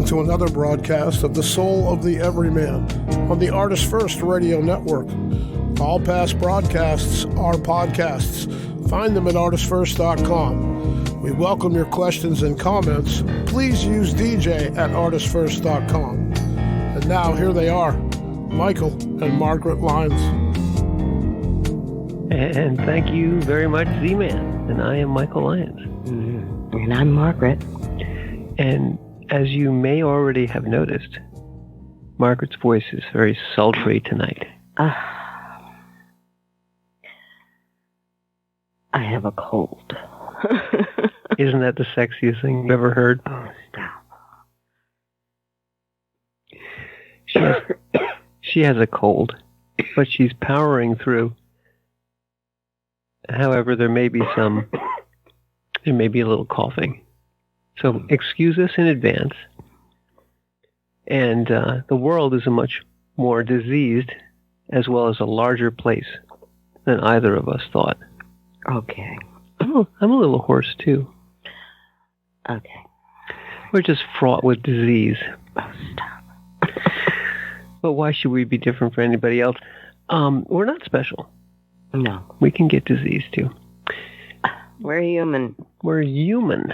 to another broadcast of The Soul of the Everyman on the ArtistFirst Radio Network. All past broadcasts are podcasts. Find them at ArtistFirst.com. We welcome your questions and comments. Please use DJ at ArtistFirst.com. And now here they are, Michael and Margaret Lyons. And thank you very much, Z-Man. And I am Michael Lyons. And I'm Margaret. And as you may already have noticed, Margaret's voice is very sultry tonight. I have a cold. Isn't that the sexiest thing you've ever heard? Oh, stop. She has a cold, but she's powering through. However, there may be a little coughing. So excuse us in advance. And the world is a much more diseased as well as a larger place than either of us thought. Okay. I'm a little hoarse, too. Okay. We're just fraught with disease. Oh, stop. But why should we be different from anybody else? We're not special. No. We can get disease, too. We're human. We're human.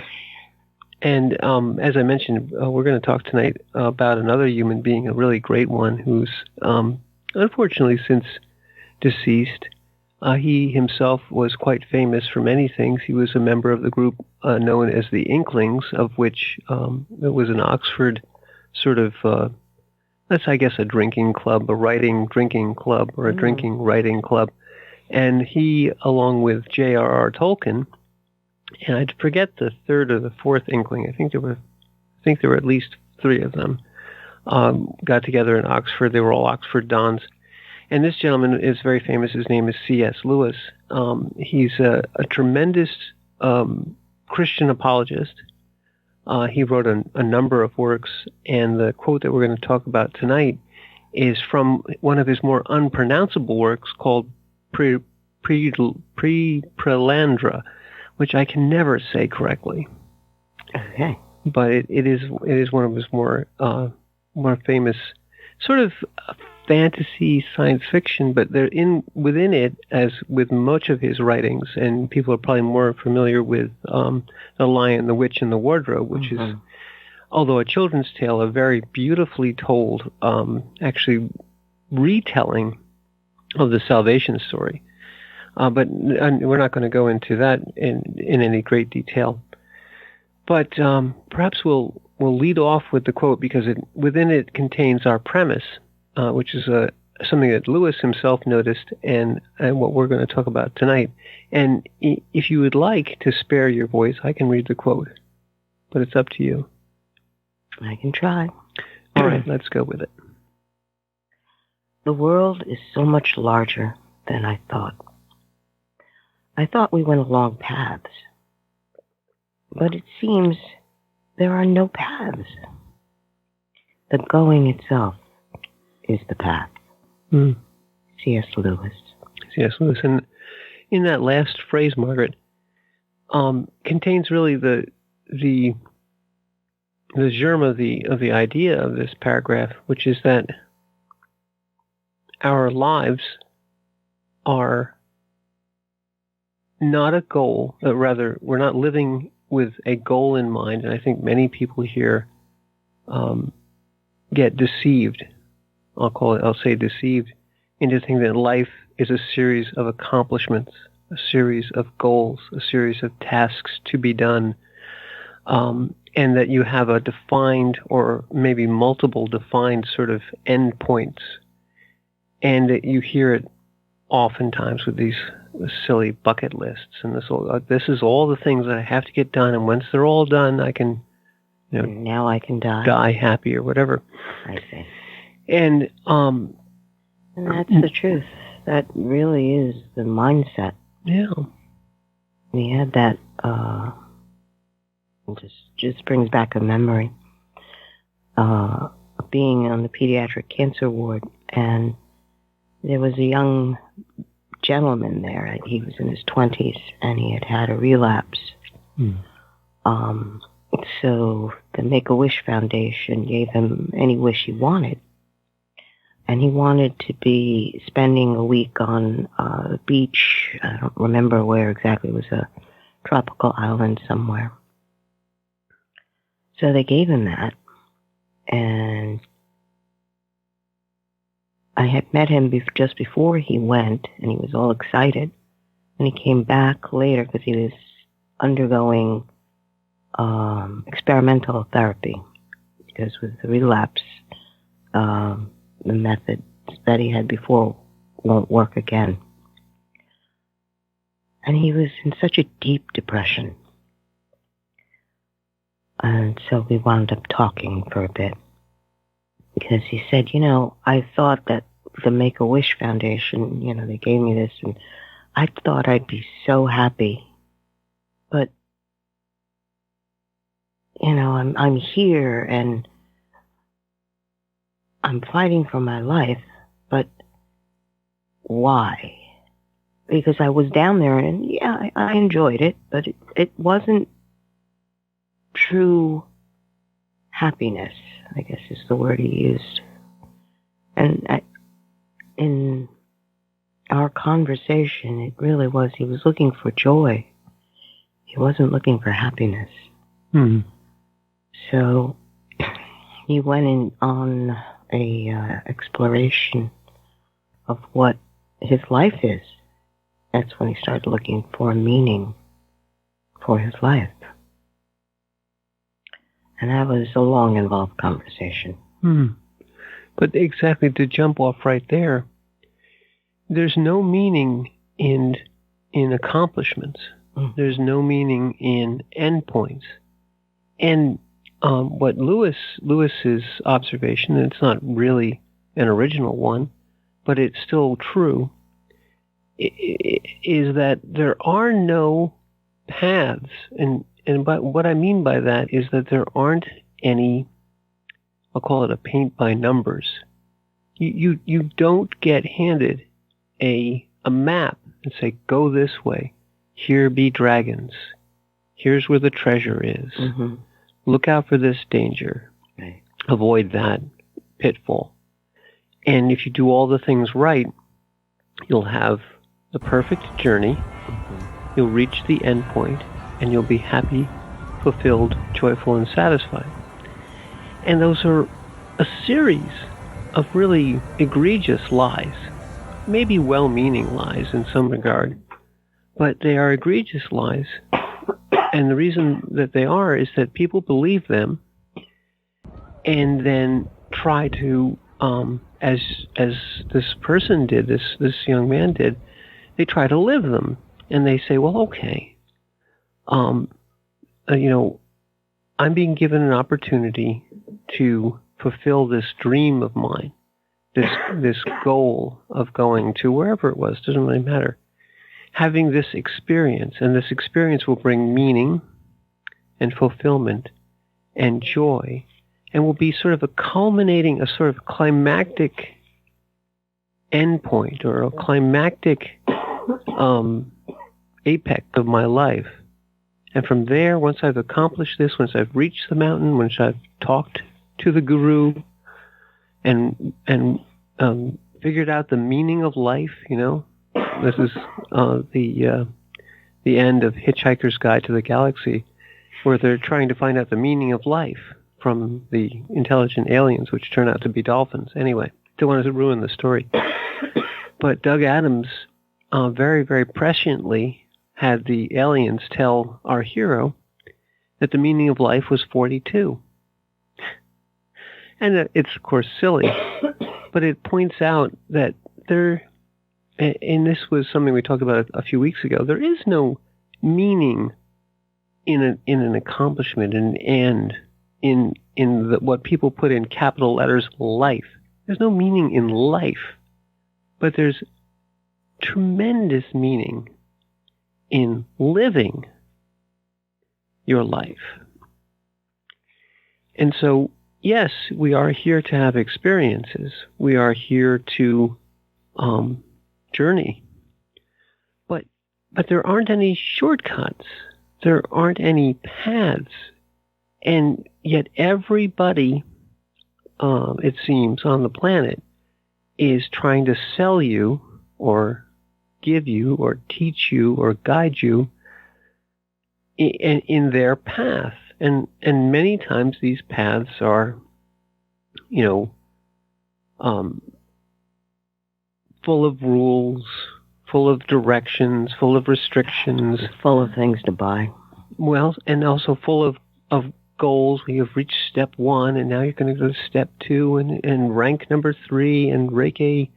And as I mentioned, we're going to talk tonight about another human being, a really great one, who's unfortunately since deceased. He himself was quite famous for many things. He was a member of the group known as the Inklings, of which it was an Oxford sort of, that's, I guess, a drinking club, a writing drinking club, or a drinking writing club. And he, along with J.R.R. Tolkien, and I forget the third or the fourth Inkling. I think there were at least three of them. Got together in Oxford. They were all Oxford dons. And this gentleman is very famous. His name is C.S. Lewis. He's a tremendous Christian apologist. He wrote a number of works, and the quote that we're going to talk about tonight is from one of his more unpronounceable works called Prelandra, which I can never say correctly. Okay. But it is one of his more famous sort of fantasy science fiction, but within it, as with much of his writings, and people are probably more familiar with The Lion, the Witch, and the Wardrobe, which is, although a children's tale, a very beautifully told, actually retelling of the salvation story. But we're not going to go into that in any great detail. But perhaps we'll lead off with the quote, because within it contains our premise, which is something that Lewis himself noticed, and what we're going to talk about tonight. And if you would like to spare your voice, I can read the quote, but it's up to you. I can try. All right, let's go with it. The world is so much larger than I thought. I thought we went along paths, but it seems there are no paths. The going itself is the path. C.S. Lewis. C.S. Lewis. And in that last phrase, Margaret, contains really the germ of the idea of this paragraph, which is that our lives are not a goal, rather, we're not living with a goal in mind, and I think many people here get deceived. I'll say deceived into thinking that life is a series of accomplishments, a series of goals, a series of tasks to be done, and that you have a defined or maybe multiple defined sort of endpoints, and that you hear it oftentimes with these silly bucket lists, and this is all the things that I have to get done, and once they're all done, I can, now I can die happy or whatever. I see. And that's the truth. That really is the mindset. Yeah. We had that. Just brings back a memory. Being on the pediatric cancer ward, and there was a young gentleman there. He was in his 20s, and he had had a relapse. So the Make-A-Wish Foundation gave him any wish he wanted. And he wanted to be spending a week on the beach. I don't remember where exactly. It was a tropical island somewhere. So they gave him that. And I had met him just before he went, and he was all excited. And he came back later because he was undergoing experimental therapy. Because with the relapse, the methods that he had before won't work again. And he was in such a deep depression. And so we wound up talking for a bit. Because he said, I thought that the Make-A-Wish Foundation, they gave me this, and I thought I'd be so happy. But, I'm here, and I'm fighting for my life, but why? Because I was down there, and yeah, I enjoyed it, but it wasn't true happiness, I guess is the word he used. And in our conversation, it really was, he was looking for joy. He wasn't looking for happiness. Mm-hmm. So he went in on a exploration of what his life is. That's when he started looking for a meaning for his life. And that was a long, involved conversation. But exactly, to jump off right there, there's no meaning in accomplishments. There's no meaning in endpoints. And what Lewis's observation, and it's not really an original one, but it's still true, is that there are no paths. And what I mean by that is that there aren't any, I'll call it a paint by numbers. You don't get handed a map and say, go this way. Here be dragons. Here's where the treasure is. Mm-hmm. Look out for this danger. Right. Avoid that pitfall. And if you do all the things right, you'll have the perfect journey. Mm-hmm. You'll reach the end point, and you'll be happy, fulfilled, joyful, and satisfied. And those are a series of really egregious lies. Maybe well-meaning lies in some regard, but they are egregious lies. And the reason that they are is that people believe them and then try to, as this person did, this young man did, they try to live them. And they say, well, okay, I'm being given an opportunity to fulfill this dream of mine, this goal of going to wherever it was, doesn't really matter. Having this experience, and this experience will bring meaning and fulfillment and joy, and will be sort of a culminating, a sort of climactic endpoint or a climactic apex of my life. And from there, once I've accomplished this, once I've reached the mountain, once I've talked to the guru and figured out the meaning of life, this is the end of Hitchhiker's Guide to the Galaxy, where they're trying to find out the meaning of life from the intelligent aliens, which turn out to be dolphins. Anyway, don't want to ruin the story. But Doug Adams very, very presciently had the aliens tell our hero that the meaning of life was 42. And it's, of course, silly, but it points out that and this was something we talked about a few weeks ago, there is no meaning in an accomplishment, an end, in what people put in capital letters, life. There's no meaning in life, but there's tremendous meaning in living your life. And so, yes, we are here to have experiences. We are here to journey. But there aren't any shortcuts. There aren't any paths. And yet everybody, it seems, on the planet is trying to sell you or give you or teach you or guide you in their path. And many times these paths are, full of rules, full of directions, full of restrictions. Full of things to buy. Well, and also full of goals. We have reached step 1, and now you're going to go to step 2 and rank number 3 and rake a,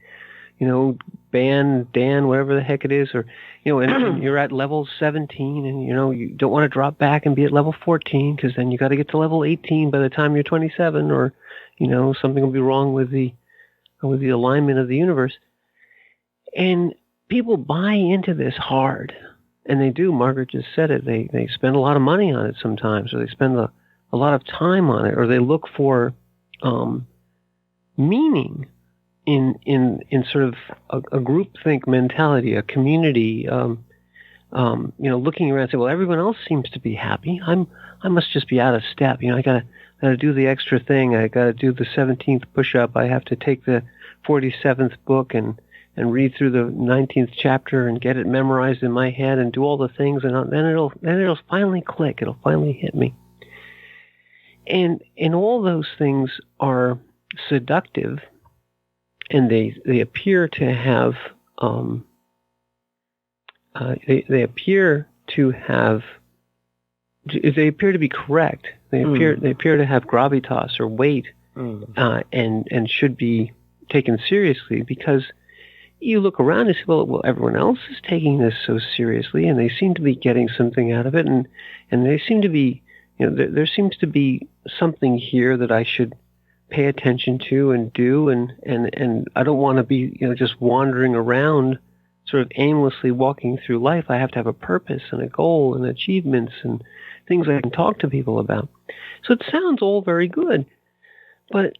Dan, whatever the heck it is, or, and you're at level 17, and, you don't want to drop back and be at level 14, because then you got to get to level 18 by the time you're 27, or, something will be wrong with the alignment of the universe. And people buy into this hard. And they do. Margaret just said it. They spend a lot of money on it sometimes, or they spend a lot of time on it, or they look for meaning in sort of a groupthink mentality, a community. Looking around and say, well, everyone else seems to be happy. I must just be out of step. I gotta do the extra thing. I gotta do the 17th push-up. I have to take the 47th book and read through the 19th chapter and get it memorized in my head and do all the things, and then it'll finally click. It'll finally hit me. And all those things are seductive, and they appear to have they appear to be correct. They appear to have gravitas or weight, and should be taken seriously, because you look around and say, well, everyone else is taking this so seriously, and they seem to be getting something out of it, and they seem to be, there seems to be something here that I should pay attention to and do, and I don't want to be, just wandering around, sort of aimlessly walking through life. I have to have a purpose and a goal and achievements and things I can talk to people about. So it sounds all very good, but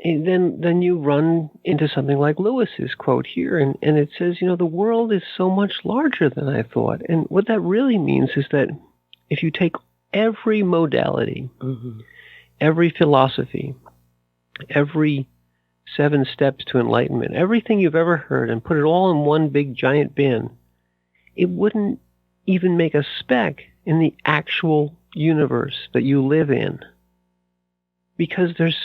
and then you run into something like Lewis's quote here, and it says, the world is so much larger than I thought. And what that really means is that if you take every modality, every philosophy, every 7 steps to enlightenment, everything you've ever heard, and put it all in one big giant bin, it wouldn't even make a speck in the actual universe that you live in. Because there's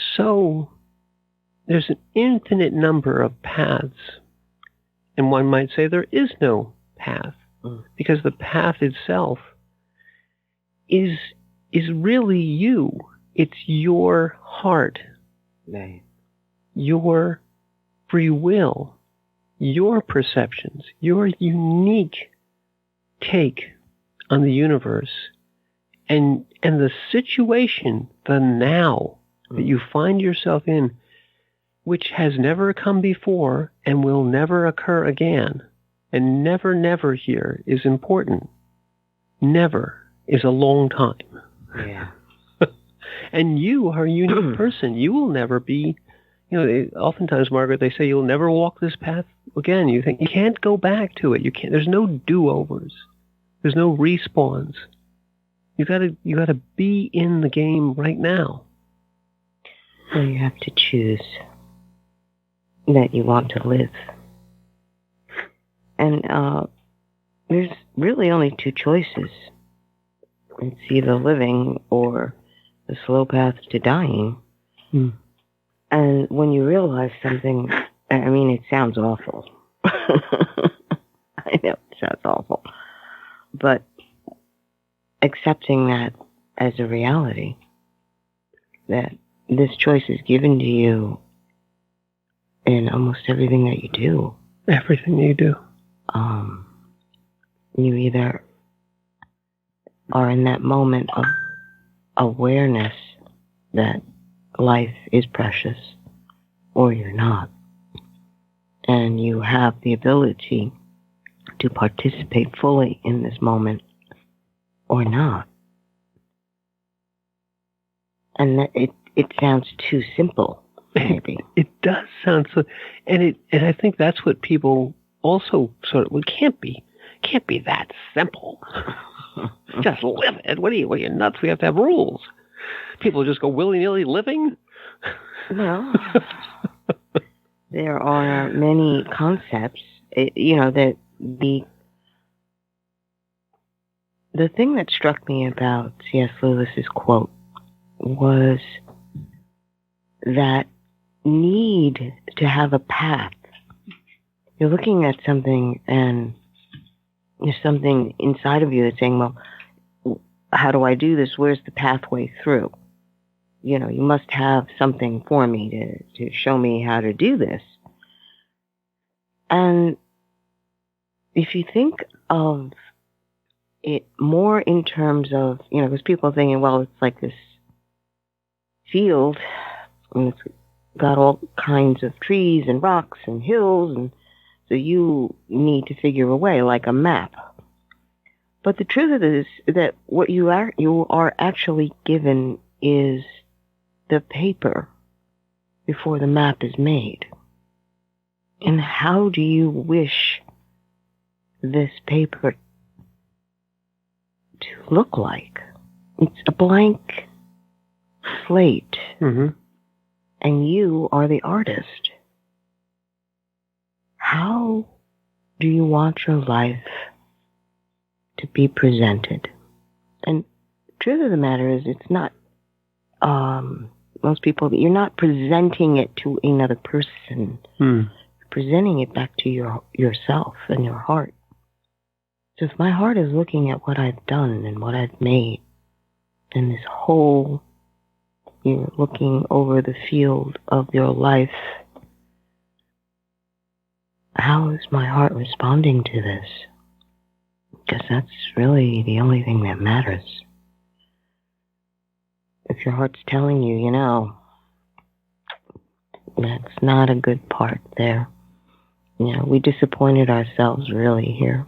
an infinite number of paths. And one might say there is no path, because the path itself is really you. It's your heart, your free will, your perceptions, your unique take on the universe, and the situation, the now that you find yourself in, which has never come before and will never occur again. And never here is important. Never is a long time. Yeah. And you are a unique person. You will never be, oftentimes, Margaret, they say you'll never walk this path again. You think you can't go back to it. You can't. There's no do-overs. There's no respawns. You gotta be in the game right now. So you have to choose that you want to live. And there's really only 2 choices. It's either living or the slow path to dying. And when you realize something, it sounds awful. I know it sounds awful. But accepting that as a reality, that this choice is given to you in almost everything that you do. Everything you do. You either are in that moment of awareness that life is precious, or you're not. And you have the ability to participate fully in this moment, or not. And that it sounds too simple, maybe. It does sound so, and I think that's what people also sort of, it can't be that simple. Just live it. What are you nuts? We have to have rules. People just go willy-nilly living? Well, there are many concepts, that the thing that struck me about C.S. Lewis's quote was that need to have a path. You're looking at something and there's something inside of you that's saying, well, how do I do this? Where's the pathway through? You must have something for me to show me how to do this. And if you think of it more in terms of, because people are thinking, well, it's like this field and it's got all kinds of trees and rocks and hills, and so you need to figure a way, like a map. But the truth of it is that what you are actually given is the paper before the map is made. And how do you wish this paper to look like? It's a blank slate. Mm-hmm. And you are the artist. How do you want your life to be presented? And the truth of the matter is, it's not, most people, you're not presenting it to another person. You're presenting it back to yourself and your heart. So if my heart is looking at what I've done and what I've made, and this whole, you're looking over the field of your life, how is my heart responding to this? Because that's really the only thing that matters. If your heart's telling you, that's not a good part there. We disappointed ourselves really here.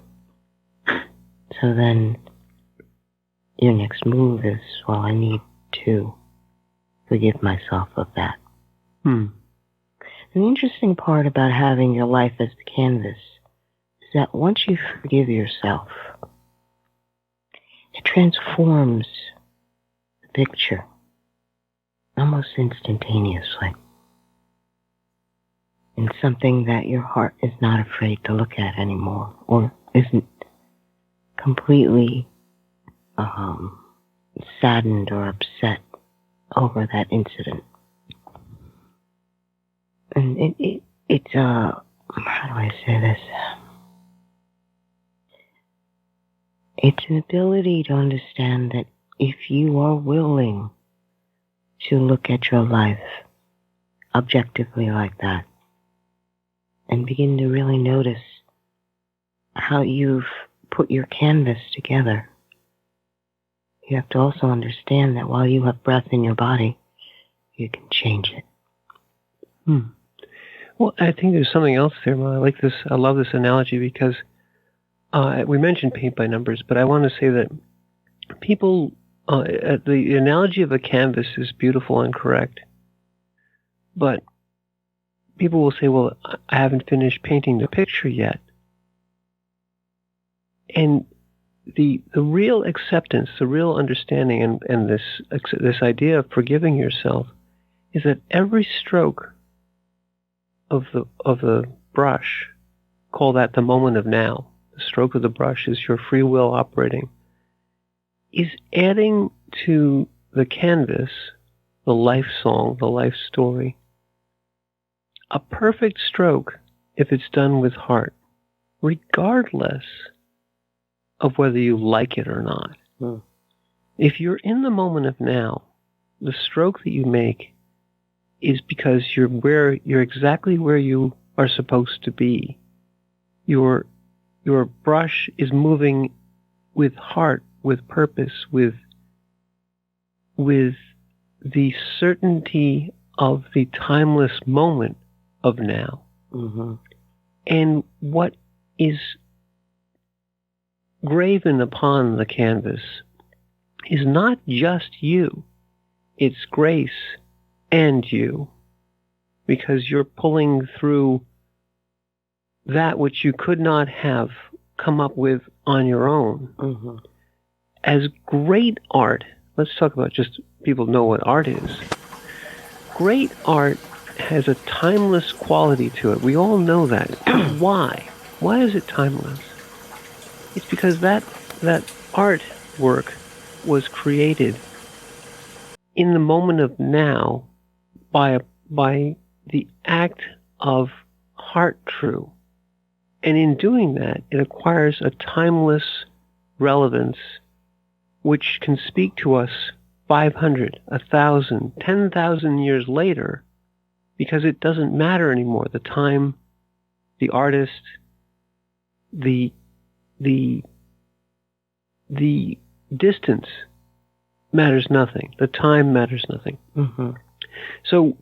So then your next move is, well, I need to forgive myself of that. And the interesting part about having your life as the canvas is that once you forgive yourself, it transforms the picture almost instantaneously in something that your heart is not afraid to look at anymore, or isn't completely saddened or upset over that incident. And it's how do I say this? It's an ability to understand that if you are willing to look at your life objectively like that and begin to really notice how you've put your canvas together, you have to also understand that while you have breath in your body, you can change it. Well, I think there's something else there, Ma. I love this analogy because we mentioned paint by numbers, but I want to say that people, the analogy of a canvas is beautiful and correct. But people will say, well, I haven't finished painting the picture yet. And the real acceptance, the real understanding, and this idea of forgiving yourself is that every stroke of the brush, call that the moment of now. The stroke of the brush is your free will operating, is adding to the canvas, the life song, the life story, a perfect stroke if it's done with heart, regardless of whether you like it or not. If you're in the moment of now, the stroke that you make is because you're exactly where you are supposed to be. Your brush is moving with heart, with purpose, with the certainty of the timeless moment of now. And what is graven upon the canvas is not just you, it's grace and you, because you're pulling through that which you could not have come up with on your own. as great art, let's talk about just people know what art is. Great art has a timeless quality to it. We all know that. Why? Why is it timeless? It's because that artwork was created in the moment of now by the act of heart true. And in doing that, it acquires a timeless relevance which can speak to us 500, 1,000, 10,000 years later, because it doesn't matter anymore. The time, the artist, the distance matters nothing. The time matters nothing. Mm-hmm. So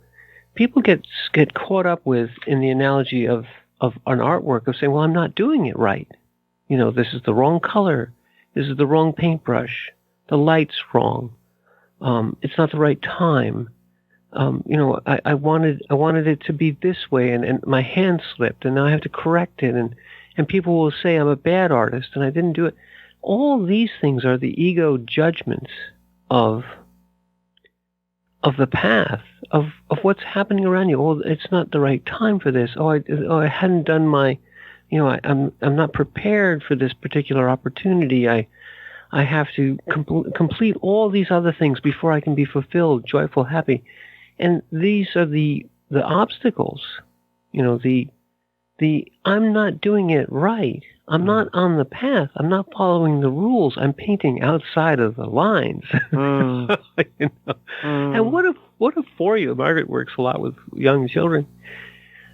people get caught up with in the analogy of an artwork of saying, well, I'm not doing it right. You know, this is the wrong color. This is the wrong paintbrush. The light's wrong. It's not the right time. You know, I wanted it to be this way, and my hand slipped, and now I have to correct it. And people will say I'm a bad artist, and I didn't do it. All these things are the ego judgments of the path of what's happening around you. Oh, it's not the right time for this. I hadn't done my, you know, I'm not prepared for this particular opportunity. I have to complete all these other things before I can be fulfilled, joyful, happy. And these are the obstacles. You know, the I'm not doing it right. I'm not on the path. I'm not following the rules. I'm painting outside of the lines. Mm. You know? And what if for you, Margaret works a lot with young children.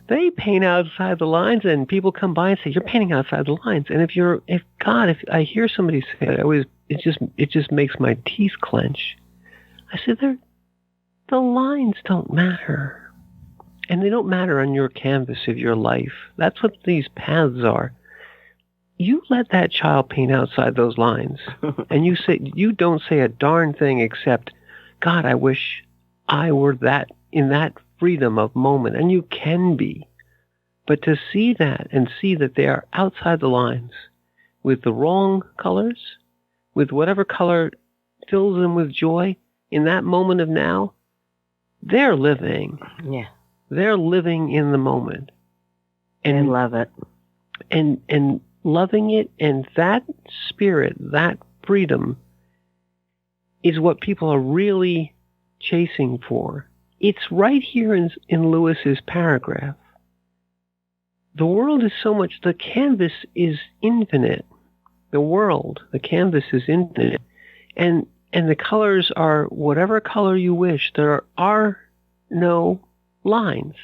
They paint outside the lines, and people come by and say, "You're painting outside the lines." And if I hear somebody say it, it just makes my teeth clench. I say, the lines don't matter. And they don't matter on your canvas of your life. That's what these paths are. You let that child paint outside those lines, and you don't say a darn thing except, God, I wish I were in that freedom of moment. And you can be. But to see that and see that they are outside the lines with the wrong colors, with whatever color fills them with joy in that moment of now, they're living. Yeah. They're living in the moment. And I love it. And loving it, and that spirit, that freedom, is what people are really chasing for. It's right here in Lewis's paragraph. The world is so much, the canvas is infinite. The canvas is infinite. And the colors are whatever color you wish. There are no lines.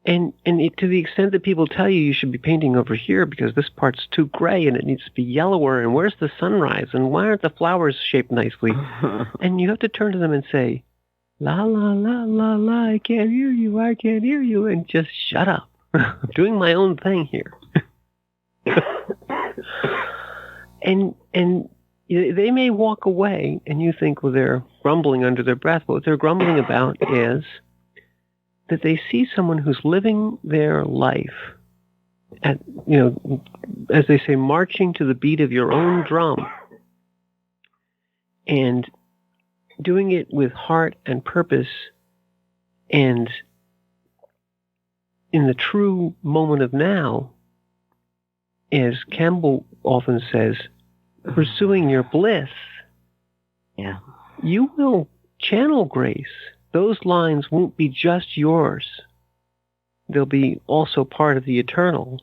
And to the extent that people tell you should be painting over here because this part's too gray and it needs to be yellower, and where's the sunrise, and why aren't the flowers shaped nicely? And you have to turn to them and say, la, la, la, la, la, I can't hear you, and just shut up. I'm doing my own thing here. And they may walk away, and you think, well, they're grumbling under their breath. But what they're grumbling about is that they see someone who's living their life at, you know, as they say, marching to the beat of your own drum, and doing it with heart and purpose, and in the true moment of now, as Campbell often says, pursuing your bliss. Yeah. You will channel grace. Those lines won't be just yours. They'll be also part of the eternal.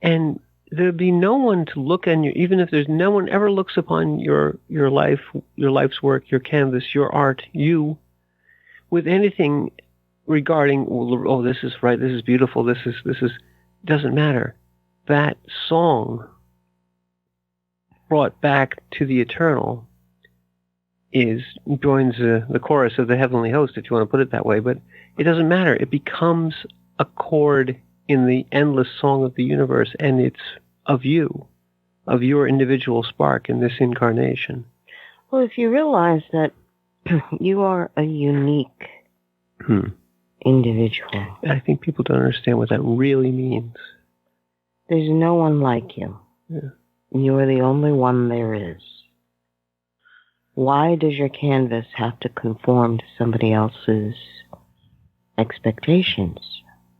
And there'll be no one to look on you, even if there's no one ever looks upon your life, your life's work, your canvas, your art, you, with anything regarding, oh, this is right, this is beautiful, this is, doesn't matter. That song brought back to the eternal joins the chorus of the heavenly host, if you want to put it that way, but it doesn't matter. It becomes a chord in the endless song of the universe, and it's of you, of your individual spark in this incarnation. Well, if you realize that you are a unique individual. I think people don't understand what that really means. There's no one like you. Yeah. You're the only one there is. Why does your canvas have to conform to somebody else's expectations?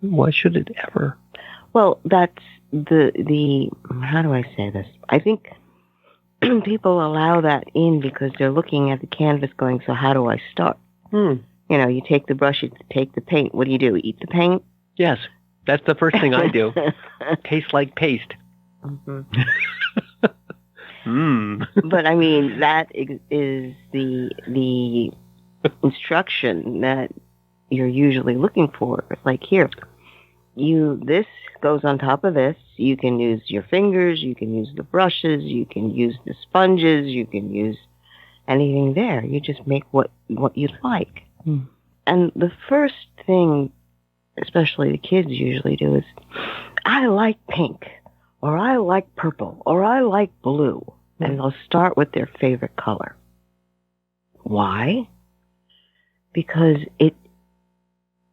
Why should it ever? Well, that's the how do I say this? I think people allow that in because they're looking at the canvas going, so how do I start? You know, you take the brush, you take the paint. What do? Eat the paint? Yes, that's the first thing I do. Tastes like paste. But I mean, that is the instruction that you're usually looking for. Like here, this goes on top of this. You can use your fingers, you can use the brushes, you can use the sponges, you can use anything there. You just make what you'd like. And the first thing, especially the kids usually do, is, I like pink, or I like purple, or I like blue. And they'll start with their favorite color. Why? Because it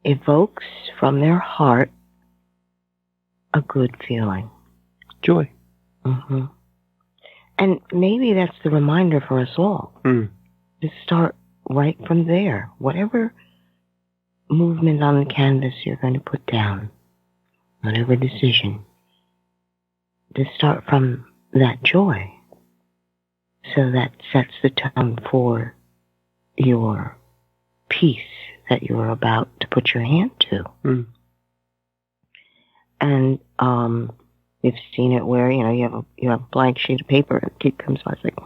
evokes from their heart a good feeling. Joy. And maybe that's the reminder for us all. To start right from there. Whatever movement on the canvas you're going to put down, whatever decision, to start from that joy. So that sets the tone for your piece that you're about to put your hand to. And you've seen it where, you have a blank sheet of paper and the kid comes by, it's like,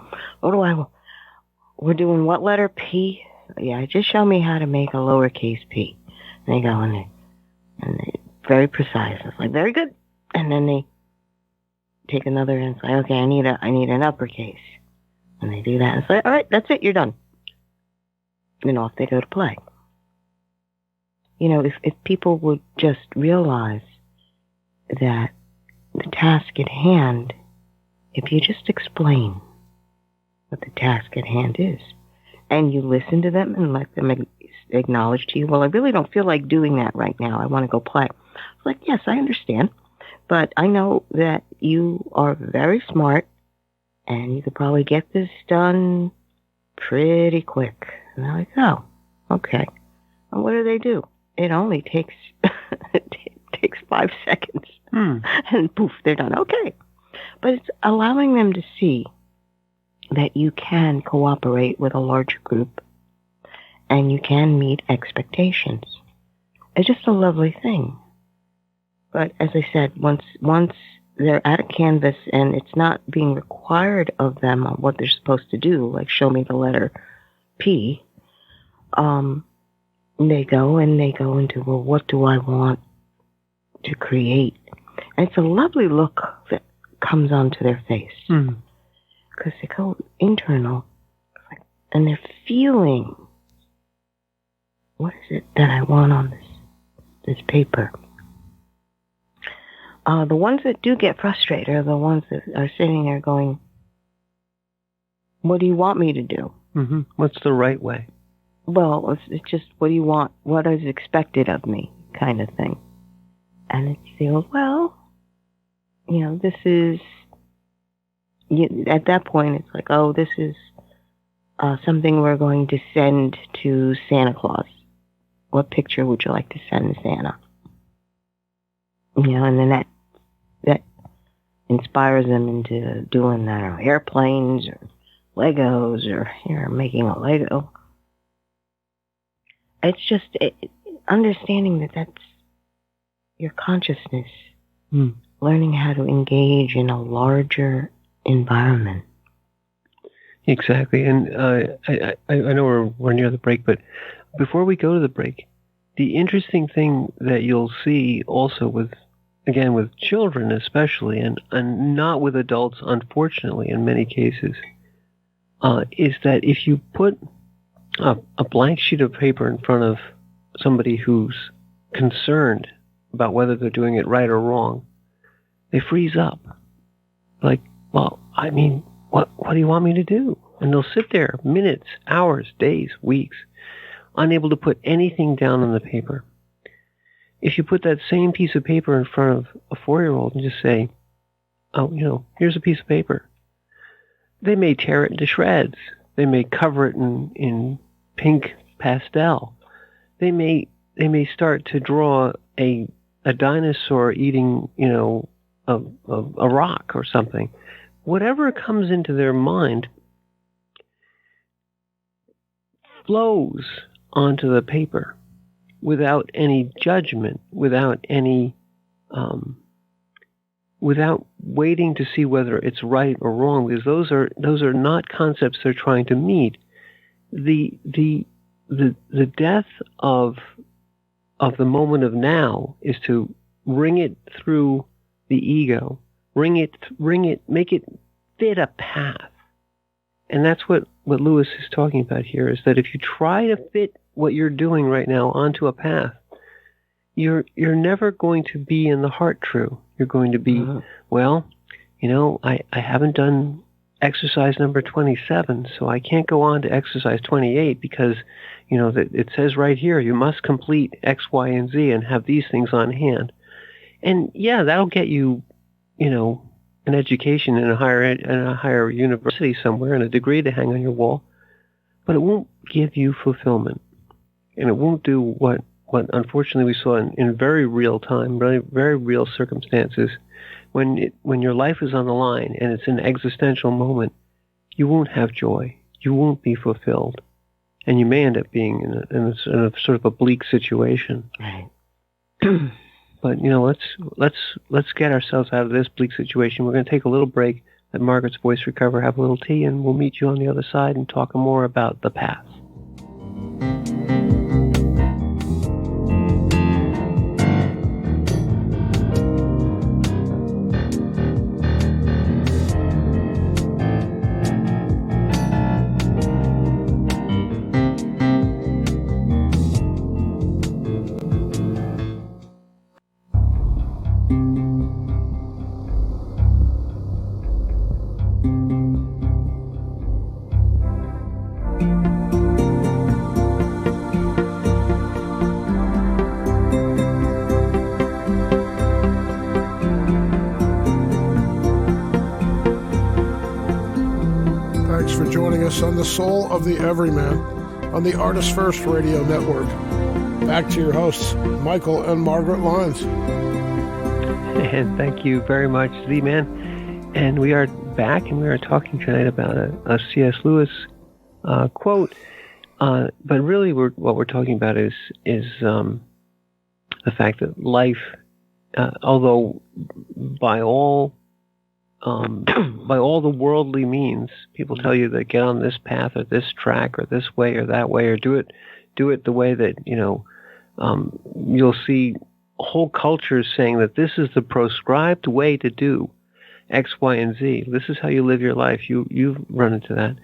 we're doing what letter? P? Yeah, just show me how to make a lowercase p. And they go in there and they're very precise. It's like, very good. And then they take another and say, okay, I need an uppercase. And they do that and say, all right, that's it, you're done. And off they go to play. If people would just realize that the task at hand, if you just explain what the task at hand is, and you listen to them and let them acknowledge to you, well, I really don't feel like doing that right now. I want to go play. It's like, yes, I understand. But I know that you are very smart and you could probably get this done pretty quick. And they're like, oh, okay. And what do? It only takes 5 seconds. And poof, they're done. Okay. But it's allowing them to see that you can cooperate with a larger group and you can meet expectations. It's just a lovely thing. But as I said, once they're at a canvas and it's not being required of them on what they're supposed to do, like show me the letter P, they go into, well, what do I want to create? And it's a lovely look that comes onto their face. Because they go internal and they're feeling, what is it that I want on this paper? The ones that do get frustrated are the ones that are sitting there going, what do you want me to do? What's the right way? Well, it's just, what do you want? What is expected of me kind of thing. And it's, well, this is, at that point, it's like, oh, this is something we're going to send to Santa Claus. What picture would you like to send to Santa? And then that inspires them into doing, I don't know, airplanes or Legos or making a Lego. It's just understanding that that's your consciousness, learning how to engage in a larger environment. Exactly. And I know we're near the break, but before we go to the break, the interesting thing that you'll see also with children especially, and not with adults, unfortunately, in many cases, is that if you put a blank sheet of paper in front of somebody who's concerned about whether they're doing it right or wrong, they freeze up. Like, well, I mean, what do you want me to do? And they'll sit there minutes, hours, days, weeks, unable to put anything down on the paper. If you put that same piece of paper in front of a 4-year-old and just say, here's a piece of paper. They may tear it into shreds. They may cover it in pink pastel. They may start to draw a dinosaur eating, a rock or something. Whatever comes into their mind flows onto the paper without any judgment, without waiting to see whether it's right or wrong, because those are not concepts they're trying to meet. The death of the moment of now is to wring it through the ego, make it fit a path. And that's what Lewis is talking about here, is that if you try to fit what you're doing right now onto a path, you're never going to be in the heart true. You're going to be, I haven't done exercise number 27, so I can't go on to exercise 28 because, it says right here, you must complete X, Y, and Z and have these things on hand. And yeah, that'll get you, an education in a higher university somewhere and a degree to hang on your wall, but it won't give you fulfillment, and it won't do what unfortunately we saw in very real time, very, very real circumstances, when your life is on the line and it's an existential moment. You won't have joy. You won't be fulfilled, and you may end up being in a sort of a bleak situation. Right. But let's get ourselves out of this bleak situation. We're going to take a little break, let Margaret's voice recover, have a little tea, and we'll meet you on the other side and talk more about the path. On the Soul of the Everyman on the ArtistFirst Radio Network. Back to your hosts, Michael and Margaret Lyons. And thank you very much, Z-Man. And we are back, and we are talking tonight about a C.S. Lewis quote. But really, what we're talking about is the fact that life, although by all the worldly means, people tell you that get on this path or this track or this way or that way, or do it the way that, you'll see whole cultures saying that this is the proscribed way to do X, Y, and Z. This is how you live your life. You've run into that.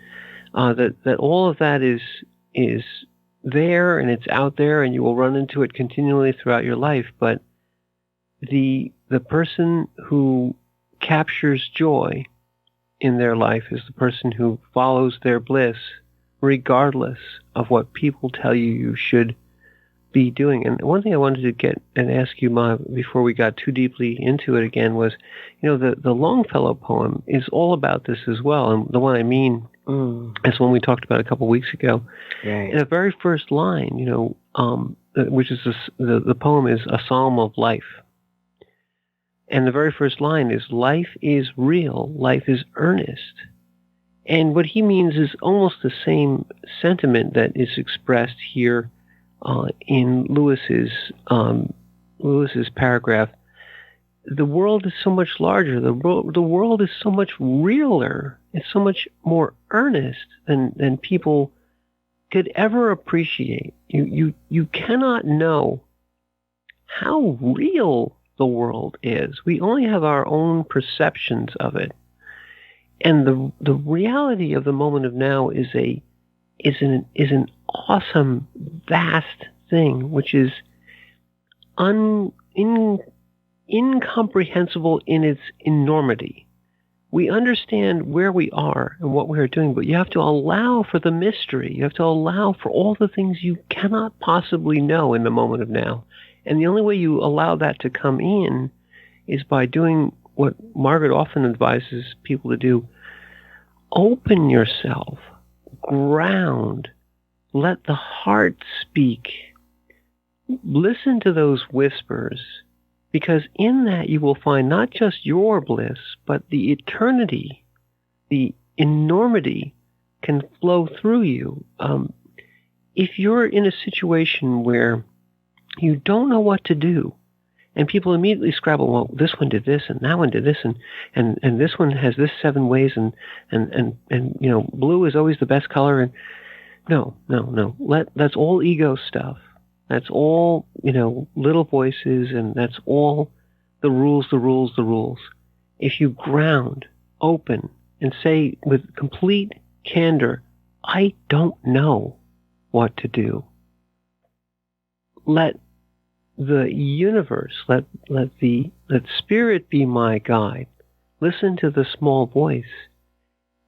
That all of that is there, and it's out there, and you will run into it continually throughout your life. But the person who captures joy in their life is the person who follows their bliss regardless of what people tell you should be doing. And one thing I wanted to get and ask you, Ma, before we got too deeply into it again was, the Longfellow poem is all about this as well. And the one I mean is one we talked about a couple weeks ago. Right. In the very first line, which is the poem is a psalm of life. And the very first line is, life is real, life is earnest. And what he means is almost the same sentiment that is expressed here in Lewis's paragraph. The world is so much larger. The world is so much realer. It's so much more earnest than people could ever appreciate. You cannot know how real the world is. We only have our own perceptions of it. And the reality of the moment of now is an awesome, vast thing, which is incomprehensible in its enormity. We understand where we are and what we are doing, but you have to allow for the mystery. You have to allow for all the things you cannot possibly know in the moment of now. And the only way you allow that to come in is by doing what Margaret often advises people to do, open yourself, ground, let the heart speak. Listen to those whispers, because in that you will find not just your bliss, but the eternity, the enormity can flow through you. If you're in a situation where you don't know what to do, and people immediately scrabble, well, this one did this, and that one did this, and this one has this 7 ways, and you know, blue is always the best color, and no. That's all ego stuff. That's all, you know, little voices, and that's all the rules. If you ground, open, and say with complete candor, I don't know what to do. Let the universe, let spirit be my guide. Listen to the small voice,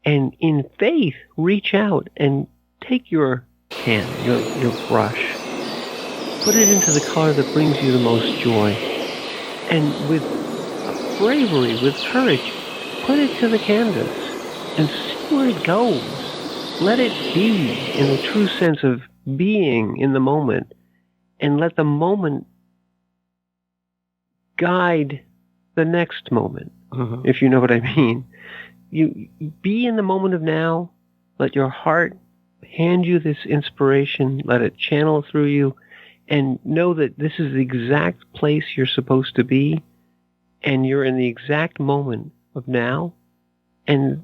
and in faith, reach out and take your pen, your brush, put it into the color that brings you the most joy, and with bravery, with courage, put it to the canvas and see where it goes. Let it be in the true sense of being in the moment, and let the moment guide the next moment, if you know what I mean. You be in the moment of now. Let your heart hand you this inspiration. Let it channel through you, and know that this is the exact place you're supposed to be, and you're in the exact moment of now, and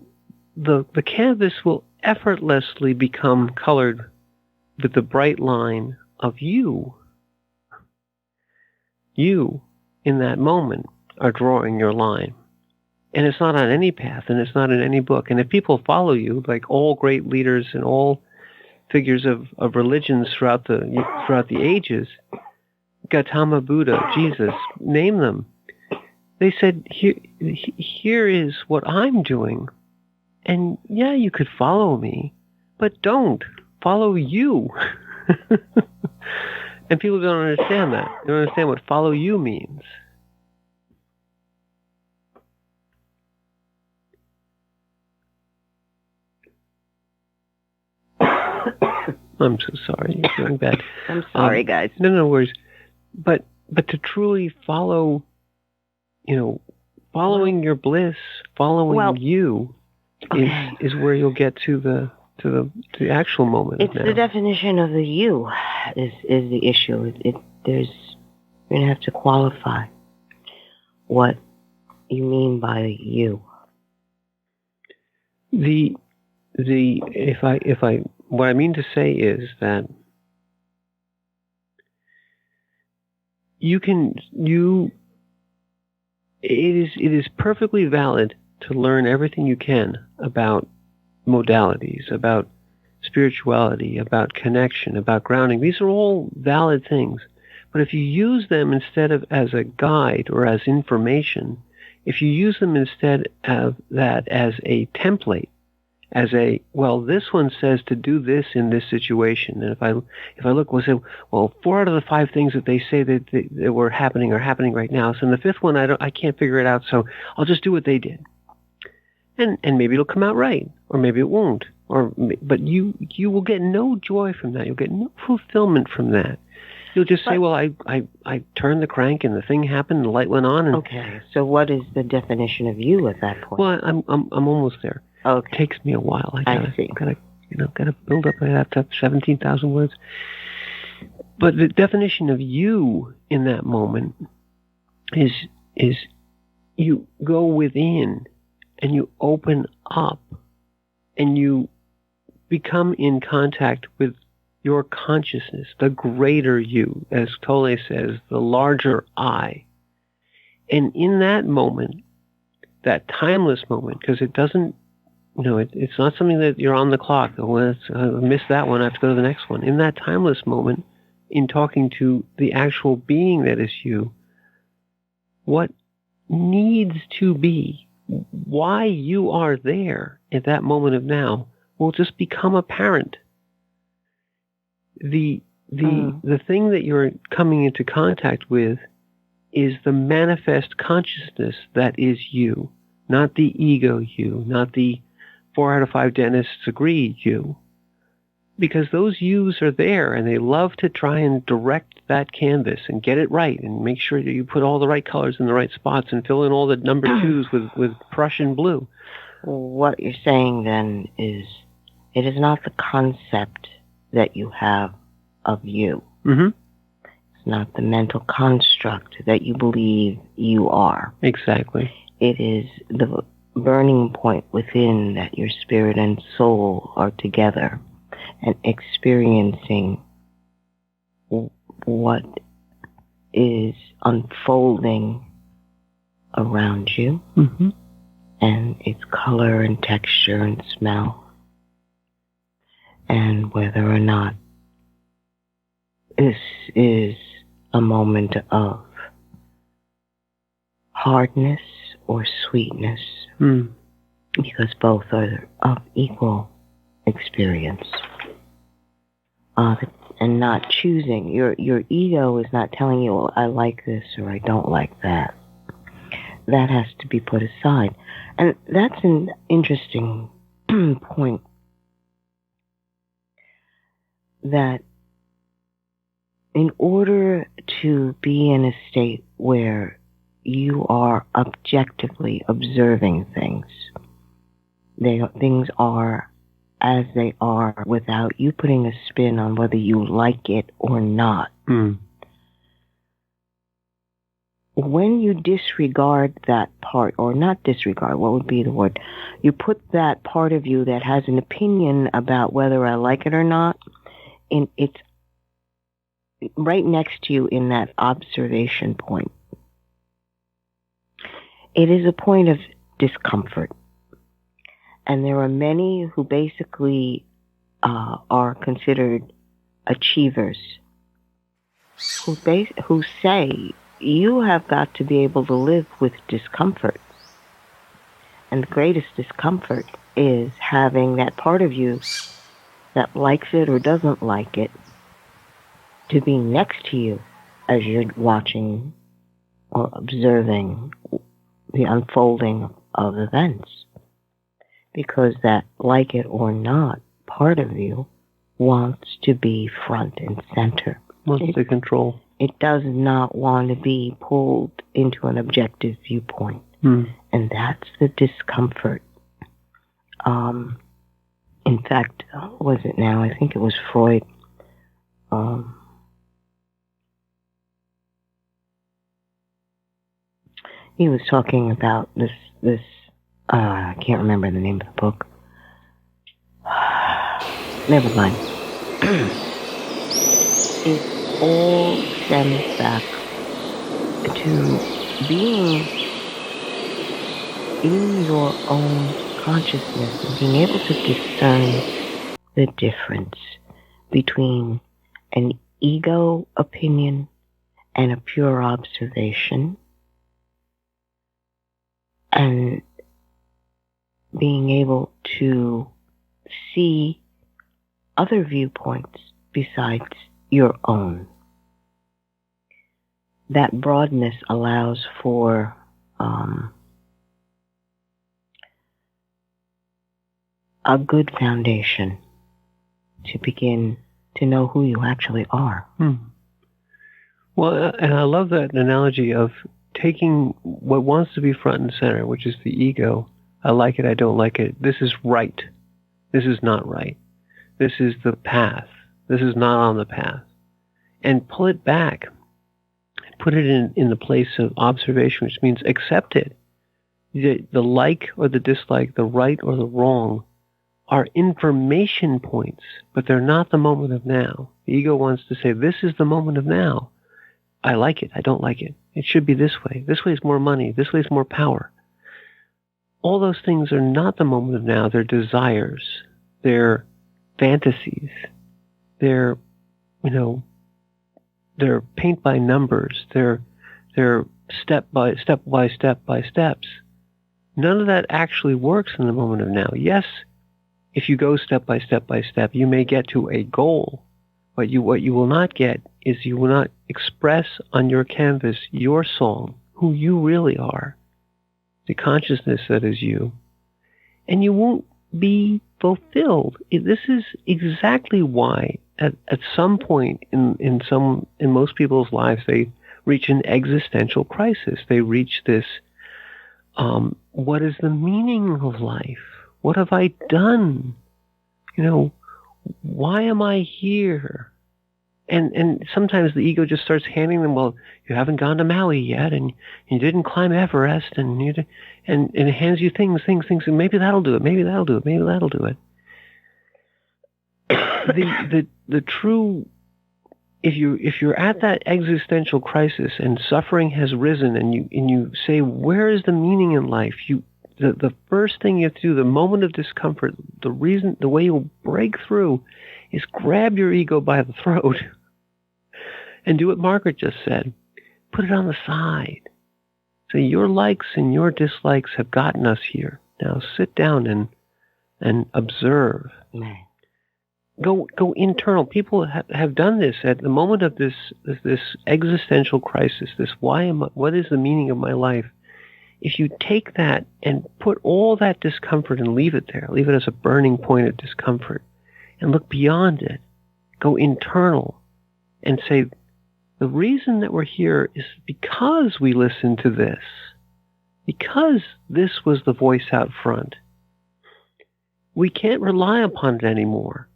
the canvas will effortlessly become colored with the bright line of you. You, in that moment, are drawing your line. And it's not on any path, and it's not in any book. And if people follow you, like all great leaders and all figures of religions throughout the ages, Gautama Buddha, Jesus, name them, they said, here is what I'm doing. And yeah, you could follow me, but don't. Follow you. And people don't understand that. They don't understand what follow you means. I'm so sorry. You're feeling bad. I'm sorry, guys. No worries. But to truly follow, you know, following your bliss, following you, is where you'll get to the actual moment. It's the definition of the you is the issue. You're gonna have to qualify what you mean by you. What I mean to say is that it is perfectly valid to learn everything you can about modalities, about spirituality, about connection, about grounding. These are all valid things. But if you use them instead of as a guide or as information, if you use them instead of that as a template, as a, well, this one says to do this in this situation. And if I look, we'll say, well, 4 out of the 5 things that they say that were happening are happening right now. So in the 5th one, I can't figure it out. So I'll just do what they did. And maybe it'll come out right, or maybe it won't. But you will get no joy from that. You'll get no fulfillment from that. You'll just say, well, I turned the crank and the thing happened, the light went on. And, okay. So what is the definition of you at that point? Well, I'm almost there. Okay. It takes me a while. I see. Gotta build up. I have to have 17,000 words. But the definition of you in that moment is you go within and you open up and you become in contact with your consciousness, the greater you, as Tolle says, the larger I. And in that moment, that timeless moment, because it doesn't, it's not something that you're on the clock. Oh, I missed that one, I have to go to the next one. In that timeless moment, in talking to the actual being that is you, what needs to be, why you are there at that moment of now, will just become apparent. The thing that you're coming into contact with is the manifest consciousness that is you, not the ego you, not the 4 out of 5 dentists agree you. Because those yous are there, and they love to try and direct that canvas and get it right and make sure that you put all the right colors in the right spots and fill in all the number 2s with Prussian blue. What you're saying then is it is not the concept that you have of you. Mm-hmm. It's not the mental construct that you believe you are. Exactly. It is the burning point within that your spirit and soul are together and experiencing what is unfolding around you, mm-hmm. and its color and texture and smell, and whether or not this is a moment of hardness or sweetness, because both are of equal experience. And not choosing. Your ego is not telling you, well, I like this or I don't like that. That has to be put aside. And that's an interesting point, that in order to be in a state where you are objectively observing things, things are as they are without you putting a spin on whether you like it or not. When you disregard that part, or not disregard, what would be the word? You put that part of you that has an opinion about whether I like it or not, it's right next to you in that observation point. It is a point of discomfort. And there are many who basically are considered achievers who say you have got to be able to live with discomfort. And the greatest discomfort is having that part of you that likes it or doesn't like it to be next to you as you're watching or observing the unfolding of events. Because that like it or not part of you wants to be front and center. Wants to control. It does not want to be pulled into an objective viewpoint. And that's the discomfort. In fact, what was it now? I think it was Freud. He was talking about this I can't remember the name of the book. Never mind. It all stems back to being in your own consciousness and being able to discern the difference between an ego opinion and a pure observation, and being able to see other viewpoints besides your own. That broadness allows for a good foundation to begin to know who you actually are. Well, and I love that analogy of taking what wants to be front and center, which is the ego. I like it, I don't like it. This is right. This is not right. This is the path. This is not on the path. And pull it back. Put it in the place of observation, which means accept it. The like or the dislike, the right or the wrong, are information points, but they're not the moment of now. The ego wants to say, this is the moment of now. I like it, I don't like it. It should be this way. This way is more money. This way is more power. All those things are not the moment of now. They're desires. They're fantasies. They're, they're paint by numbers. They're step by steps. None of that actually works in the moment of now. Yes, if you go step by step, you may get to a goal, What you will not get is you will not express on your canvas your song, who you really are, the consciousness that is you, and you won't be fulfilled. This is exactly why at some point in most people's lives they reach an existential crisis. They reach this, what is the meaning of life? What have I done? Why am I here? And sometimes the ego just starts handing them, well, you haven't gone to Maui yet, and you didn't climb Everest, and it hands you things, and maybe that'll do it, maybe that'll do it. The true, if you're at that existential crisis and suffering has risen, and you say, where is the meaning in life? The first thing you have to do, the moment of discomfort, the way you'll break through is grab your ego by the throat and do what Margaret just said. Put it on the side. So your likes and your dislikes have gotten us here. Now sit down and observe. Right. Go internal. People have done this at the moment of this existential crisis, what is the meaning of my life? If you take that and put all that discomfort and leave it there, leave it as a burning point of discomfort, and look beyond it, go internal and say, the reason that we're here is because we listened to this, because this was the voice out front. We can't rely upon it anymore.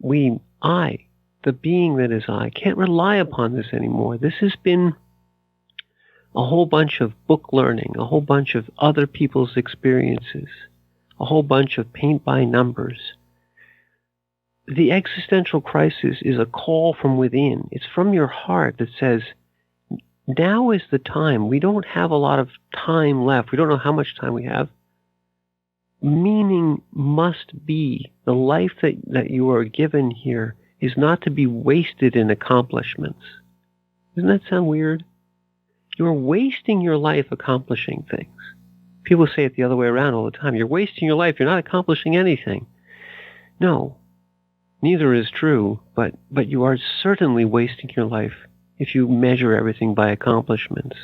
The being that is I, can't rely upon this anymore. This has been a whole bunch of book learning, a whole bunch of other people's experiences, a whole bunch of paint by numbers. The existential crisis is a call from within. It's from your heart that says, now is the time. We don't have a lot of time left. We don't know how much time we have. Meaning must be, the life that you are given here is not to be wasted in accomplishments. Doesn't that sound weird? You're wasting your life accomplishing things. People say it the other way around all the time. You're wasting your life. You're not accomplishing anything. No, neither is true, but you are certainly wasting your life if you measure everything by accomplishments.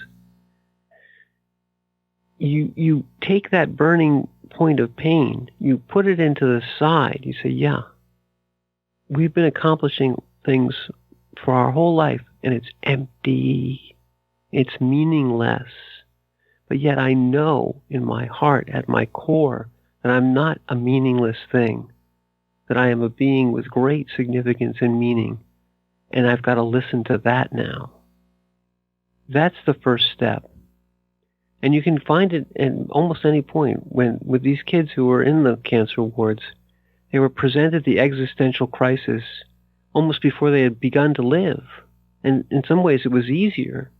You take that burning point of pain, you put it into the side. You say, yeah, we've been accomplishing things for our whole life, and it's empty. It's meaningless. But yet I know in my heart, at my core, that I'm not a meaningless thing, that I am a being with great significance and meaning, and I've got to listen to that now. That's the first step. And you can find it at almost any point. With these kids who were in the cancer wards, they were presented the existential crisis almost before they had begun to live. And in some ways it was easier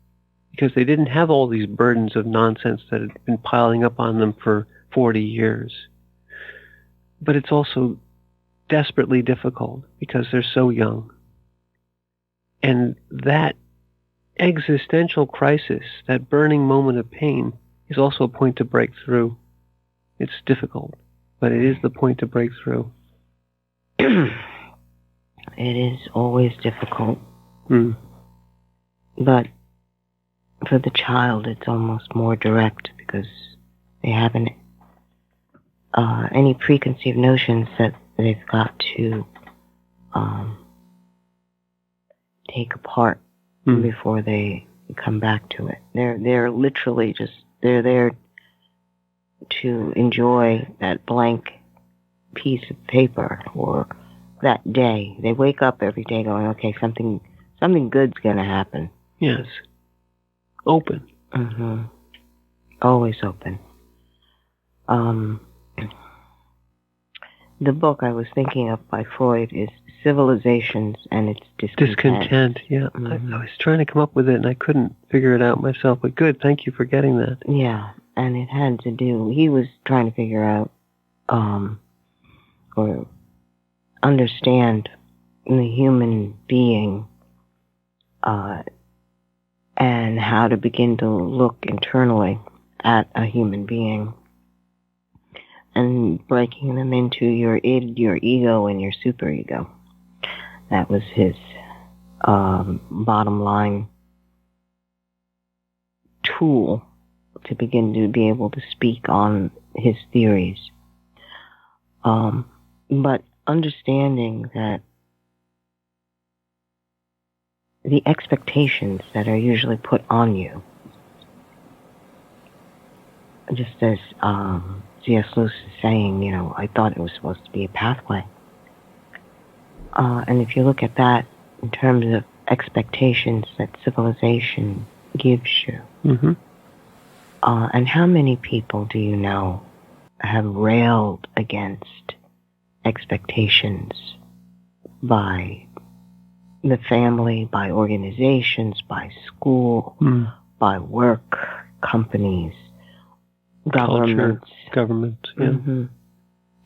because they didn't have all these burdens of nonsense that had been piling up on them for 40 years. But it's also desperately difficult because they're so young. And that existential crisis, that burning moment of pain, is also a point to break through. It's difficult, but it is the point to break through. It is always difficult. But for the child, it's almost more direct because they haven't any preconceived notions that they've got to take apart before they come back to it. They're literally just, they're there to enjoy that blank piece of paper or that day. They wake up every day going, okay, something good's going to happen. Yes. Open. Mm-hmm. Always open. The book I was thinking of by Freud is Civilizations and Its Discontent. Yeah. I was trying to come up with it and I couldn't figure it out myself, but good, thank you for getting that. Yeah, and it had to do, he was trying to figure out or understand the human being and how to begin to look internally at a human being and breaking them into your id, your ego, and your superego. That was his bottom line tool to begin to be able to speak on his theories. But understanding that the expectations that are usually put on you, just as C.S. Lewis is saying, I thought it was supposed to be a pathway. And if you look at that in terms of expectations that civilization gives you, Mm-hmm. And how many people do you know have railed against expectations by the family, by organizations, by school, by work, companies, governments. Government, yeah. Mm-hmm.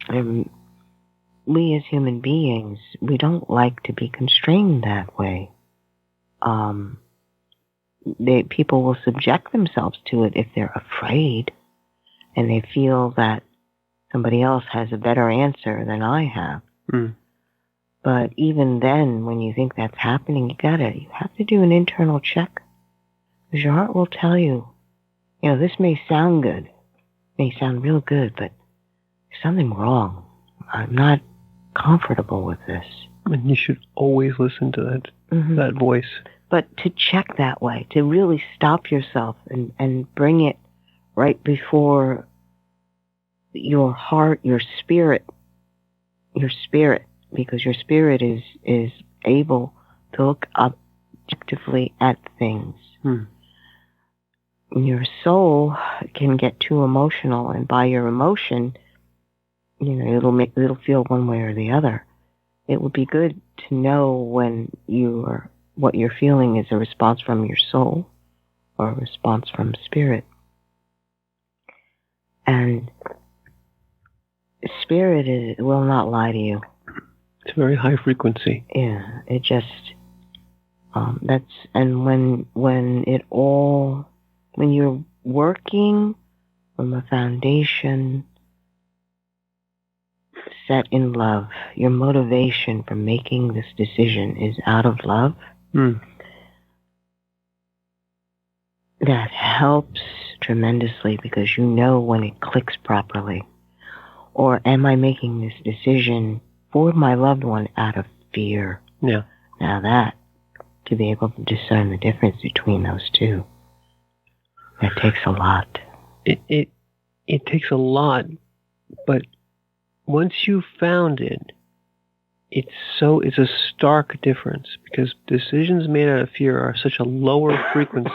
And we as human beings, we don't like to be constrained that way. People will subject themselves to it if they're afraid and they feel that somebody else has a better answer than I have. Mm. But even then, when you think that's happening, you have to do an internal check. Because your heart will tell you, this may sound good, may sound real good, but there's something wrong. I'm not comfortable with this. And you should always listen to that voice. But to check that way, to really stop yourself and bring it right before your heart, your spirit, because your spirit is able to look objectively at things. Your soul can get too emotional, and by your emotion, it'll feel one way or the other. It would be good to know when what you're feeling is a response from your soul or a response from spirit. And spirit will not lie to you. It's very high frequency. Yeah, it just and when you're working from a foundation set in love, your motivation for making this decision is out of love. That helps tremendously, because when it clicks properly. Or am I making this decision for my loved one out of fear? Yeah. Now to be able to discern the difference between those two, that takes a lot. It takes a lot, but once you've found it, it's a stark difference, because decisions made out of fear are such a lower frequency.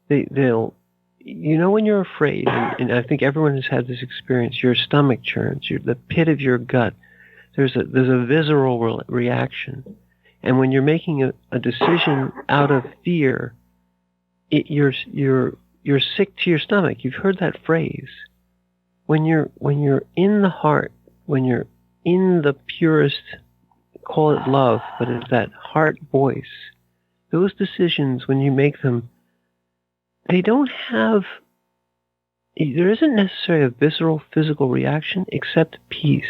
They'll, when you're afraid, and I think everyone has had this experience, your stomach churns, the pit of your gut, there's a visceral reaction. And when you're making a decision out of fear, you're sick to your stomach. You've heard that phrase. When you're in the heart, when you're in the purest, call it love, but it's that heart voice, those decisions, when you make them, there isn't necessarily a visceral physical reaction except peace.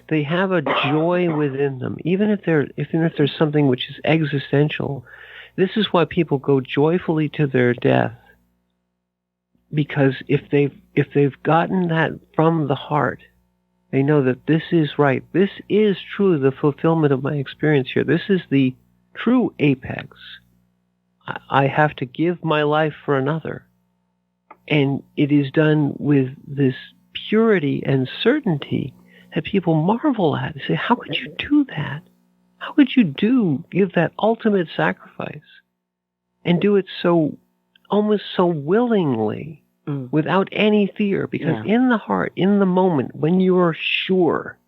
They have a joy within them, even if there's something which is existential. This is why people go joyfully to their death, because if they've gotten that from the heart, they know that this is right. This is truly the fulfillment of my experience here. This is the true apex. I have to give my life for another. And it is done with this purity and certainty that people marvel at. They say, how could you do that? How could you give that ultimate sacrifice and do it almost so willingly, without any fear? Because in the heart, in the moment, when you are sure,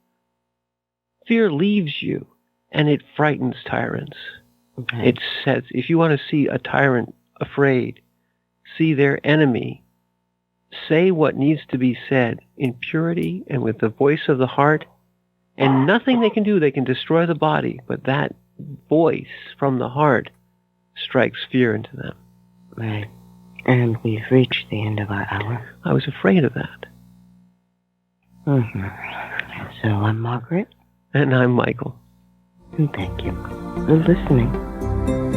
fear leaves you and it frightens tyrants. Okay. It says, if you want to see a tyrant afraid, see their enemy, say what needs to be said in purity and with the voice of the heart, and nothing they can do, they can destroy the body, but that voice from the heart strikes fear into them. Right. And we've reached the end of our hour. I was afraid of that. Mm-hmm. So I'm Margaret. And I'm Michael. And thank you for listening.